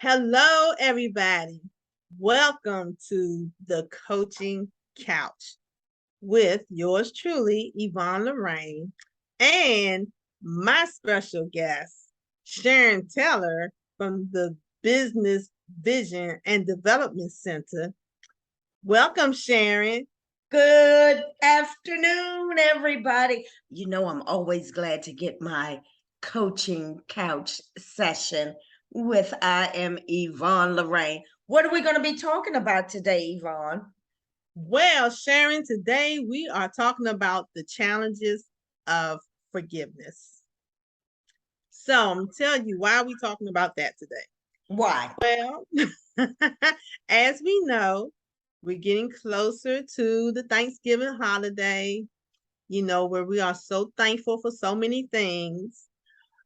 Hello, everybody. Welcome to the Coaching Couch with yours truly, Yvonne Lorraine, and my special guest, Sharon Taylor from the Business Vision and Development Center. Welcome, Sharon. Good afternoon, everybody. You know, I'm always glad to get my coaching couch session with I am Yvonne Lorraine. What are we going to be talking about today, Yvonne? Well, Sharon, today we are talking about the challenges of forgiveness. So I'm telling you why are we talking about that today. Why? Well, as we know, we're getting closer to the Thanksgiving holiday, where we are so thankful for so many things.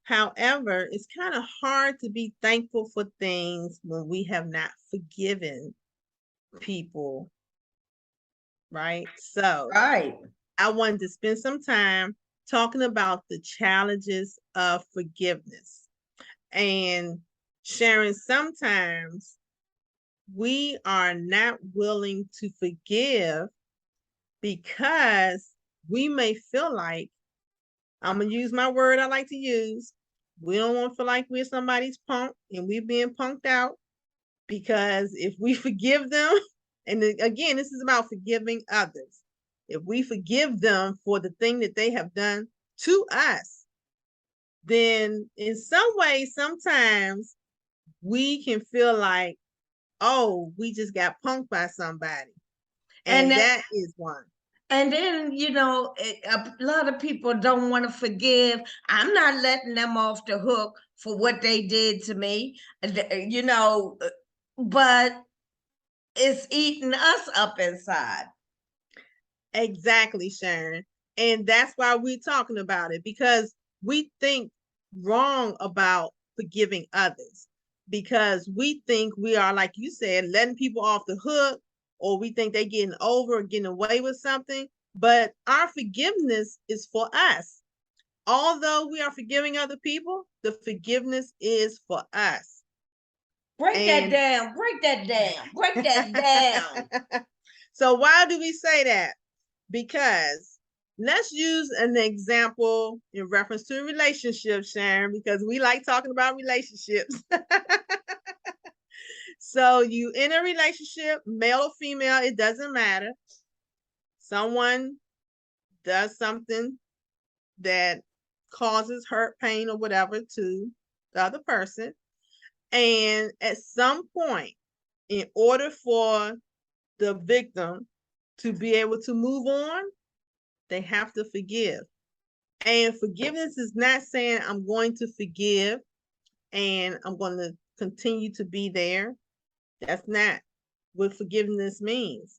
However, it's kind of hard to be thankful for things when we have not forgiven people, right? So Right. I wanted to spend some time talking about the challenges of forgiveness. And Sharon, sometimes we are not willing to forgive because we may feel like, I'm going to use my word I like to use, we don't want to feel like we're somebody's punk and we're being punked out, because if we forgive them, and again, this is about forgiving others. If we forgive them for the thing that they have done to us, then in some ways, sometimes we can feel like, oh, we just got punked by somebody. And that is one. And then, a lot of people don't want to forgive. I'm not letting them off the hook for what they did to me, but it's eating us up inside. Exactly, Sharon. And that's why we're talking about it, because we think wrong about forgiving others, because we think we are, like you said, letting people off the hook, or we think they're getting over or getting away with something. But our forgiveness is for us. Although we are forgiving other people, the forgiveness is for us. Break that down. Break that down. Break that down. So why do we say that? Because let's use an example in reference to a relationship, Sharon, because we like talking about relationships. So you in a relationship, male or female, it doesn't matter. Someone does something that causes hurt, pain, or whatever to the other person. And at some point, in order for the victim to be able to move on, they have to forgive. And forgiveness is not saying I'm going to forgive and I'm going to continue to be there. That's not what forgiveness means.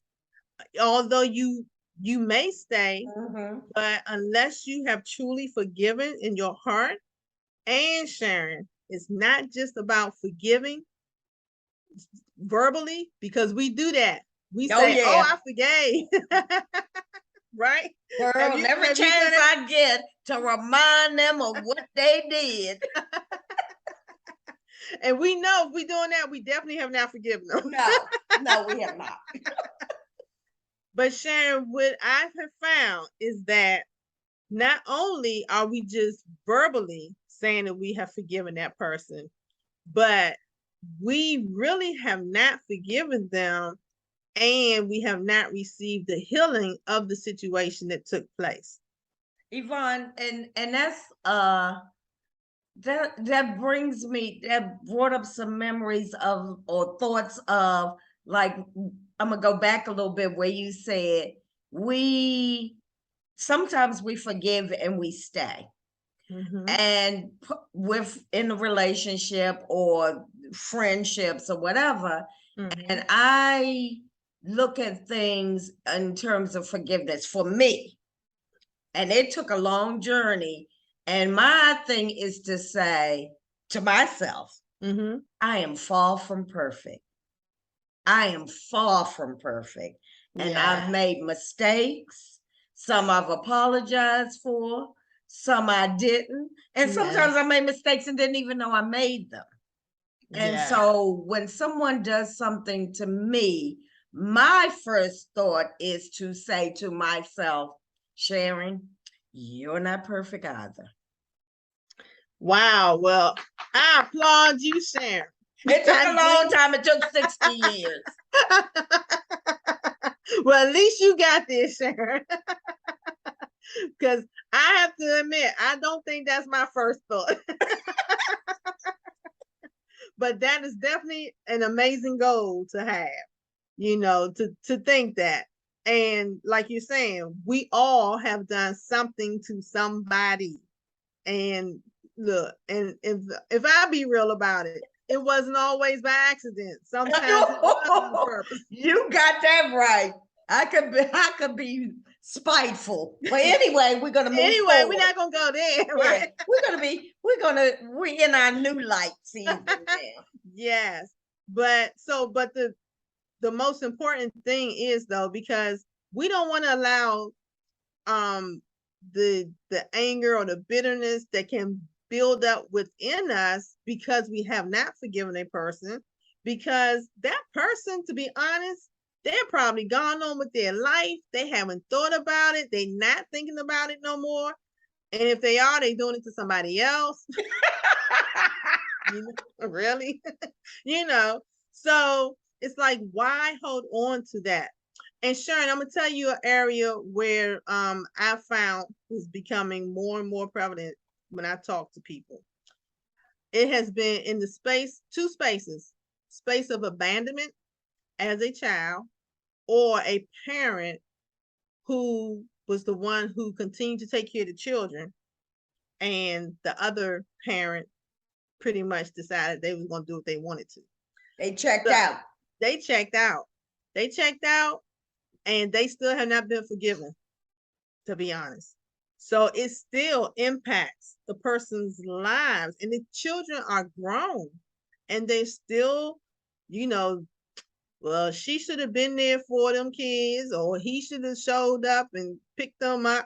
Although you may stay, but unless you have truly forgiven in your heart, and Sharon, it's not just about forgiving verbally, because we do that. We say, "Oh, I forgave." Right? Girl, every chance I get to remind them of what they did. And we know if we're doing that, we definitely have not forgiven them. No, we have not. But Sharon, what I have found is that not only are we just verbally saying that we have forgiven that person, but we really have not forgiven them, and we have not received the healing of the situation that took place. Yvonne, and that's that brought up some memories of, or thoughts of, like, I'm gonna go back a little bit where you said sometimes we forgive and we stay. And with in a relationship or friendships or whatever, and I look at things in terms of forgiveness for me, and it took a long journey. And my thing is to say to myself, I am far from perfect. I am far from perfect. And I've made mistakes. Some I've apologized for, some I didn't. And sometimes I made mistakes and didn't even know I made them. And Yeah. so when someone does something to me, my first thought is to say to myself, Sharon, you're not perfect either. Wow. Well, I applaud you, Sharon. It took I a long do. time. It took 60 years. Well, at least you got this, Sharon. Because I have to admit, I don't think that's my first thought. But that is definitely an amazing goal to have, to think that. And like you're saying, we all have done something to somebody. And look, and if I be real about it, it wasn't always by accident. Sometimes it was on purpose. You got that right. I could be spiteful. But anyway, we're gonna move Anyway, forward. we're not gonna go there, Yeah, right? we're in our new light season now. Yes. But the most important thing is though, because we don't want to allow the anger or the bitterness that can build up within us because we have not forgiven a person, because that person, to be honest, they're probably gone on with their life. They haven't thought about it. They're not thinking about it no more. And if they are, they're doing it to somebody else. Really? So it's like, why hold on to that? And Sharon, I'm gonna tell you an area where I found is becoming more and more prevalent when I talk to people. It has been in the two space of abandonment as a child, or a parent who was the one who continued to take care of the children, and the other parent pretty much decided they was gonna do what they wanted to. They checked out. They checked out. They checked out, and they still have not been forgiven, to be honest. So it still impacts the person's lives, and the children are grown, and they still, well, she should have been there for them kids, or he should have showed up and picked them up.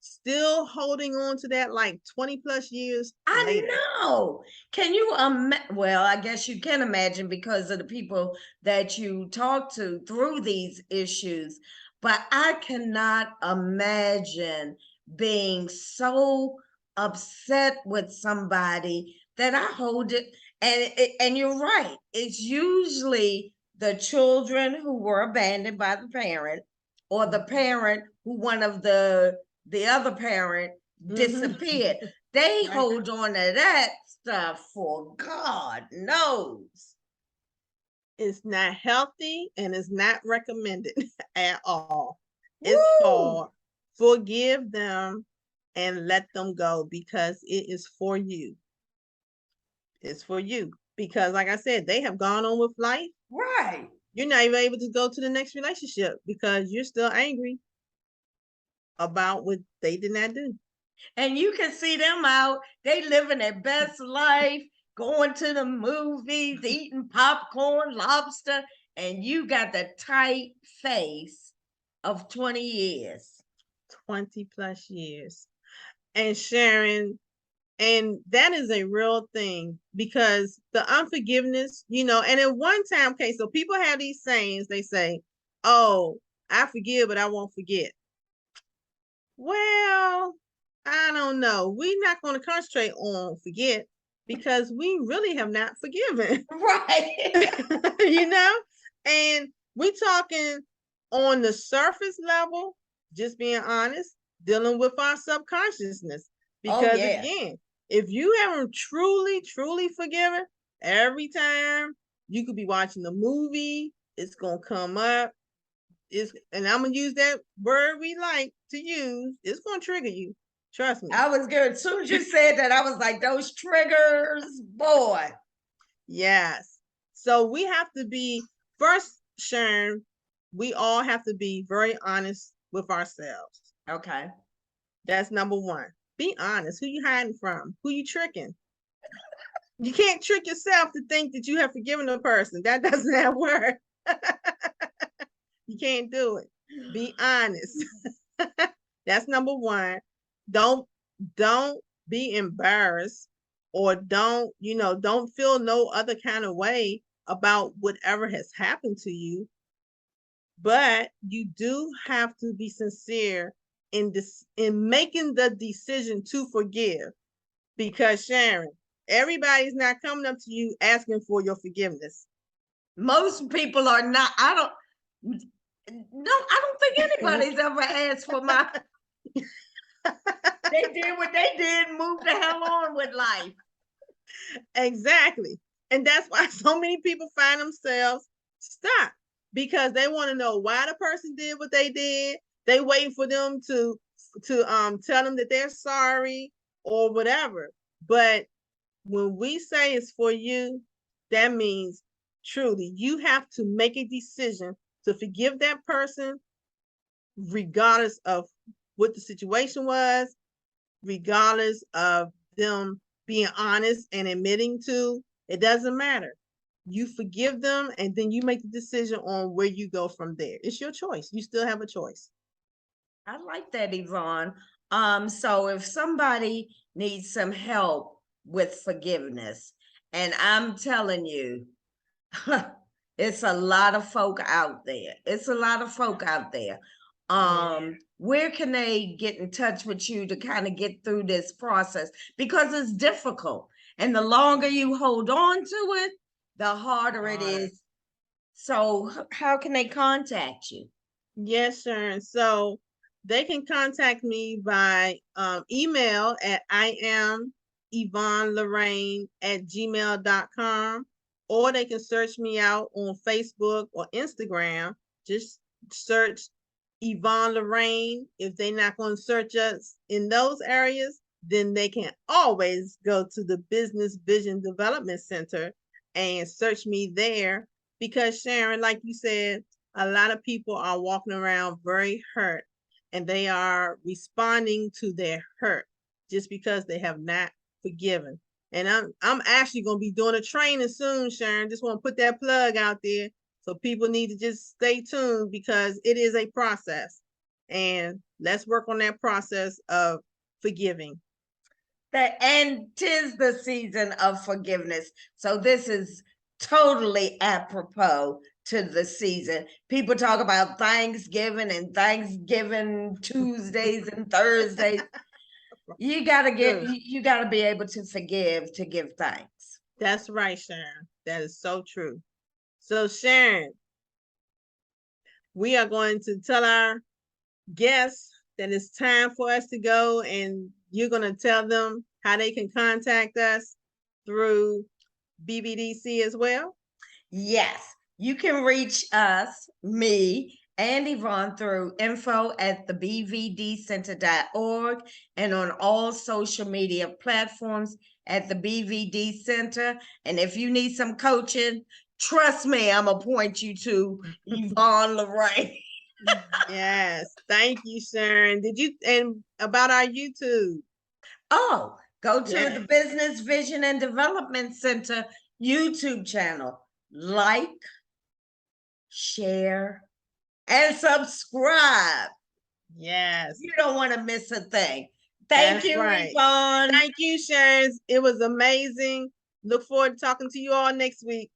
Still holding on to that like 20 plus years later. I know. Can you well, I guess you can imagine because of the people that you talk to through these issues, but I cannot imagine being so upset with somebody that I hold it. And you're right. It's usually the children who were abandoned by the parent, or the parent who one of the other parent disappeared. They Right. hold on to that stuff for God knows. It's not healthy and it's not recommended at all. It's Woo! hard. Forgive them and let them go, because it is for you. It's for you. Because like I said, they have gone on with life. Right. You're not even able to go to the next relationship because you're still angry about what they did not do. And you can see them out, they living their best life, going to the movies, eating popcorn, lobster, and you got the tight face of 20 years. 20 plus years. And Sharon, and that is a real thing, because the unforgiveness, and at one time, okay, so people have these sayings, they say, oh, I forgive, but I won't forget. Well, I don't know. We're not going to concentrate on forget, because we really have not forgiven. Right. And we talking on the surface level, just being honest, dealing with our subconsciousness. Because again, if you haven't truly forgiven, every time you could be watching the movie, it's gonna come up. And I'm gonna use that word we like to use. It's gonna trigger you. Trust me. I was good. As soon as you said that, I was like, those triggers, boy. Yes. So we have to be, first, Sharon, we all have to be very honest with ourselves. Okay. That's number one. Be honest. Who you hiding from? Who you tricking? You can't trick yourself to think that you have forgiven a person. That doesn't work. You can't do it. Be honest. That's number one. Don't be embarrassed or don't, don't feel no other kind of way about whatever has happened to you. But you do have to be sincere in making the decision to forgive. Because Sharon, everybody's not coming up to you asking for your forgiveness. Most people are not. I don't think anybody's ever asked for my. They did what they did, moved the hell on with life. Exactly. And that's why so many people find themselves stuck, because they want to know why the person did what they did. They waiting for them to tell them that they're sorry or whatever. But when we say it's for you, that means truly you have to make a decision to forgive that person, regardless of what the situation was, regardless of them being honest and admitting to. It doesn't matter. You forgive them, and then you make the decision on where you go from there. It's your choice. You still have a choice. I like that, Yvonne. So if somebody needs some help with forgiveness, and I'm telling you, it's a lot of folk out there. It's a lot of folk out there. Where can they get in touch with you to kind of get through this process? Because it's difficult. And the longer you hold on to it, the harder it is. So how can they contact you? Yes, sir. So they can contact me by email at IamYvonneLorraine@gmail.com, or they can search me out on Facebook or Instagram. Just search Yvonne Lorraine. If they're not going to search us in those areas, then they can always go to the Business Vision Development Center and search me there. Because Sharon, like you said, a lot of people are walking around very hurt, and they are responding to their hurt just because they have not forgiven. And I'm actually going to be doing a training soon, Sharon. Just want to put that plug out there. So people need to just stay tuned, because it is a process. And let's work on that process of forgiving. And 'tis the season of forgiveness. So this is totally apropos to the season. People talk about Thanksgiving and Thanksgiving Tuesdays and Thursdays. You gotta be able to forgive, to give thanks. That's right, Sharon. That is so true. So Sharon, we are going to tell our guests that it's time for us to go, and you're going to tell them how they can contact us through BVDC as well. Yes, you can reach us, me and Yvonne, through info@thebvdcenter.org and on all social media platforms at the BVD Center. And if you need some coaching, trust me, I'm gonna point you to Yvonne Lorraine. Yes, thank you, Sharon. And about our YouTube? Oh, go to the Business Vision and Development Center YouTube channel. Like, share, and subscribe. Yes. You don't want to miss a thing. Thank you, right. Yvonne. Thank you, Sharon. It was amazing. Look forward to talking to you all next week.